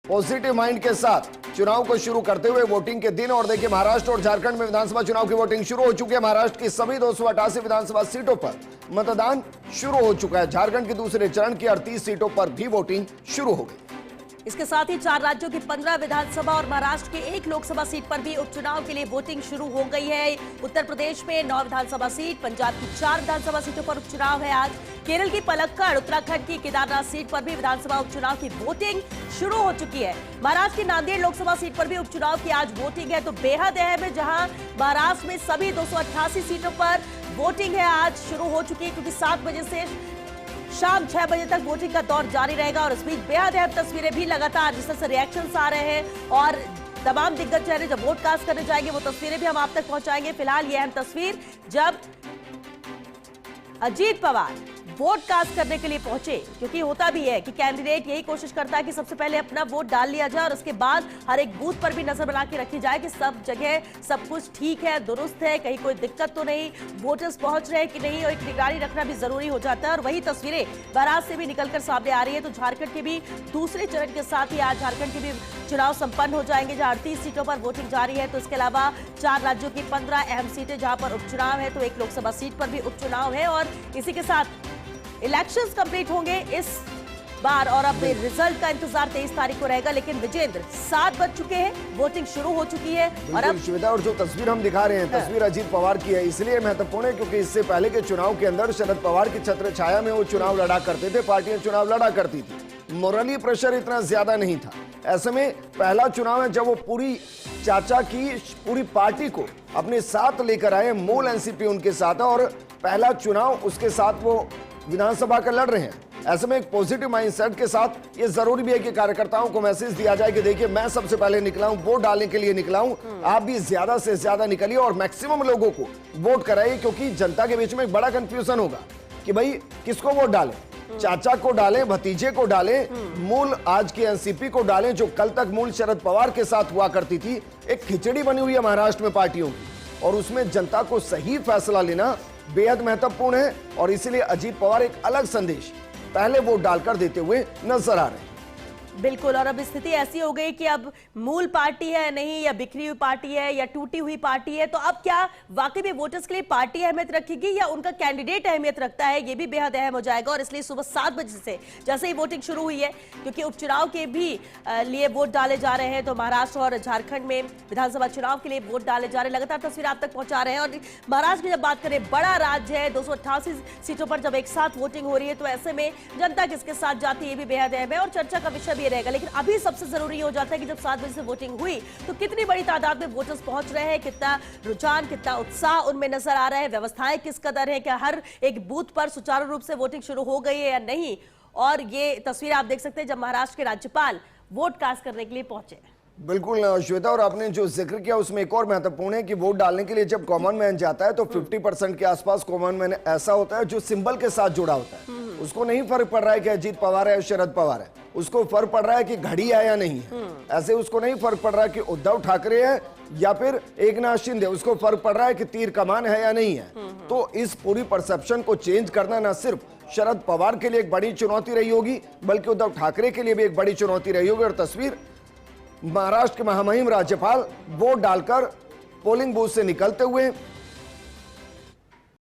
Positive mind के साथ चुनाव को शुरू करते हुए वोटिंग के दिन, और देखिए महाराष्ट्र और झारखंड में विधानसभा चुनाव की वोटिंग शुरू हो चुकी है। महाराष्ट्र की सभी 288 विधानसभा सीटों पर मतदान शुरू हो चुका है। झारखंड के दूसरे चरण की 38 सीटों पर भी वोटिंग शुरू हो गई। इसके साथ ही 4 राज्यों की 15 विधानसभा और महाराष्ट्र की 1 लोकसभा सीट पर भी उपचुनाव के लिए वोटिंग शुरू हो गई है। उत्तर प्रदेश में 9 विधानसभा सीट, पंजाब की 4 विधानसभा सीटों पर उपचुनाव है आज। केरल की पलक्कड़, उत्तराखंड की केदारनाथ सीट पर भी विधानसभा उपचुनाव की वोटिंग शुरू हो चुकी है। महाराष्ट्र की नांदेड़ लोकसभा सीट पर भी उपचुनाव की आज वोटिंग है, तो बेहद अहम है, जहां महाराष्ट्र में सभी 288 सीटों पर वोटिंग है आज शुरू हो चुकी है, क्योंकि 7 बजे से शाम 6 बजे तक वोटिंग का दौर जारी रहेगा। और इस बीच बेहद अहम तस्वीरें भी लगातार जिस तरह से रिएक्शंस आ रहे हैं और तमाम दिग्गज चेहरे जब वोट कास्ट करने जाएंगे वो तस्वीरें भी हम आप तक पहुंचाएंगे। फिलहाल ये अहम तस्वीर जब अजीत पवार वोट कास्ट करने के लिए पहुंचे, क्योंकि होता भी है कि कैंडिडेट यही कोशिश करता है कि सबसे पहले अपना वोट डाल लिया जाए और उसके बाद हर एक बूथ पर भी नजर बना के रखी जाए कि सब जगह सब कुछ ठीक है, दुरुस्त है, कहीं कोई दिक्कत तो नहीं, वोटर्स पहुंच रहे हैं कि नहीं, और एक निगरानी रखना भी जरूरी हो जाता है। और वही तस्वीरें महाराष्ट्र से भी निकलकर सामने आ रही है। तो झारखंड के भी दूसरे चरण के साथ ही आज झारखंड के भी चुनाव संपन्न हो जाएंगे, जहां 38 सीटों पर वोटिंग जारी है। तो इसके अलावा 4 राज्यों की 15 अहम सीटें जहां पर उपचुनाव है, तो 1 लोकसभा सीट पर भी उपचुनाव है। और इसी के साथ इलेक्शंस कंप्लीट होंगे इस बार और अब रिजल्ट का इंतजार 23 तारीख को रहेगा। लेकिन विजेंद्र 7 बज चुके हैं, वोटिंग शुरू हो चुकी है। और अब श्वेता, और जो तस्वीर हम दिखा रहे हैं, तस्वीर अजीत पवार की है, इसलिए महत्वपूर्ण है क्योंकि इससे पहले के चुनाव के अंदर शरद पवार की छत्र छाया में वो चुनाव लड़ा करते थे, पार्टियां चुनाव लड़ा करती थी, मोरली प्रेशर इतना ज्यादा नहीं था। ऐसे में पहला चुनाव है जब वो पूरी चाचा की पूरी पार्टी को अपने साथ लेकर आए, मूल एनसीपी उनके साथ है, और पहला चुनाव उसके साथ वो विधानसभा का लड़ रहे हैं। ऐसे में एक पॉजिटिव माइंडसेट के साथ ये जरूरी भी है कि कार्यकर्ताओं को मैसेज दिया जाए कि देखिए मैं सबसे पहले निकला हूं, वोट डालने के लिए निकला हूं, आप भी ज्यादा से ज्यादा निकलिए और मैक्सिमम लोगों को वोट कराइए, क्योंकि जनता के बीच में एक बड़ा कंफ्यूजन होगा कि भाई किसको वोट डालें, चाचा को डालें, भतीजे को डालें, मूल आज की एनसीपी को डालें, जो कल तक मूल शरद पवार के साथ हुआ करती थी। एक खिचड़ी बनी हुई है महाराष्ट्र में पार्टियों की, और उसमें जनता को सही फैसला लेना बेहद महत्वपूर्ण है। और इसलिए अजीत पवार एक अलग संदेश पहले वोट डालकर देते हुए नजर आ रहे हैं। बिल्कुल, और अब स्थिति ऐसी हो गई कि अब मूल पार्टी है नहीं, या बिखरी हुई पार्टी है, या टूटी हुई पार्टी है, तो अब क्या वाकई में वोटर्स के लिए पार्टी अहमियत रखेगी या उनका कैंडिडेट अहमियत रखता है, ये भी बेहद अहम हो जाएगा। और इसलिए सुबह 7 बजे से जैसे ही वोटिंग शुरू हुई है, क्योंकि उपचुनाव के भी लिए वोट डाले जा रहे हैं, तो महाराष्ट्र और झारखंड में विधानसभा चुनाव के लिए वोट डाले जा रहे हैं, लगातार तस्वीर आप तक पहुंचा रहे हैं। और महाराष्ट्र की जब बात करें, बड़ा राज्य है, 288 सीटों पर जब एक साथ वोटिंग हो रही है, तो ऐसे में जनता किसके साथ जाती है ये भी बेहद अहम है और चर्चा का विषय भी रहेगा। लेकिन अभी सबसे जरूरी हो जाता है कि जब 7 बजे से वोटिंग हुई तो कितनी बड़ी तादाद में वोटर्स पहुंच रहे हैं, कितना रुझान, कितना उत्साह उनमें नजर आ रहा है, व्यवस्थाएं किस कदर है, क्या हर एक बूथ पर सुचारू रूप से वोटिंग शुरू हो गई है या नहीं। और ये तस्वीर आप देख सकते हैं जब महाराष्ट्र के राज्यपाल वोट कास्ट करने के लिए पहुंचे। बिल्कुल श्वेता, और आपने जो जिक्र किया उसमें एक और महत्वपूर्ण है कि वोट डालने के लिए जब कॉमन मैन जाता है तो 50% के आसपास कॉमन मैन ऐसा होता है जो सिंबल के साथ जुड़ा होता है। उसको नहीं फर्क पड़ रहा है कि अजीत पवार है या शरद पवार है, उसको फर्क पड़ रहा है कि घड़ी है या नहीं है। ऐसे उसको नहीं फर्क पड़ रहा है कि उद्धव ठाकरे है या फिर एकनाथ शिंदे, उसको फर्क पड़ रहा है कि तीर कमान है या नहीं है। तो इस पूरी परसेप्शन को चेंज करना न सिर्फ शरद पवार के लिए एक बड़ी चुनौती रही होगी, बल्कि उद्धव ठाकरे के लिए भी एक बड़ी चुनौती रही होगी। और तस्वीर महाराष्ट्र के महामहिम राज्यपाल वोट डालकर पोलिंग बूथ से निकलते हुए